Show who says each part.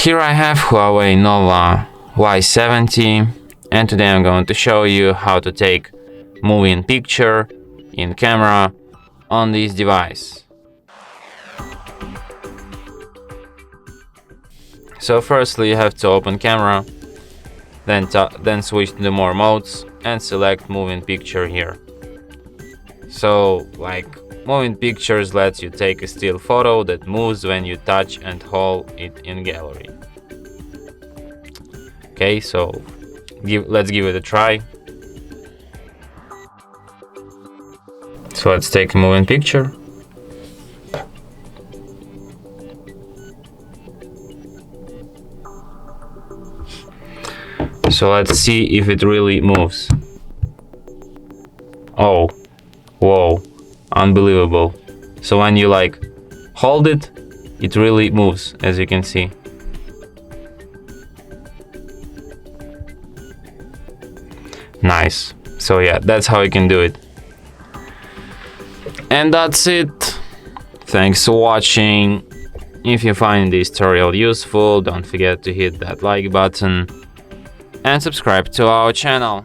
Speaker 1: Here I have HUAWEI Nova Y70, and today I'm going to show you how to take moving picture in camera on this device. So firstly you have to open camera, then switch to the more modes and select moving picture here. So moving pictures lets you take a still photo that moves when you touch and hold it in gallery. Okay, so let's give it a try. So let's take a moving picture. So let's see if it really moves. Oh, whoa, unbelievable. So when you hold it, it really moves, as you can see. Nice. So yeah, that's how you can do it. And that's it. Thanks for watching. If you find this tutorial useful, don't forget to hit that like button and subscribe to our channel.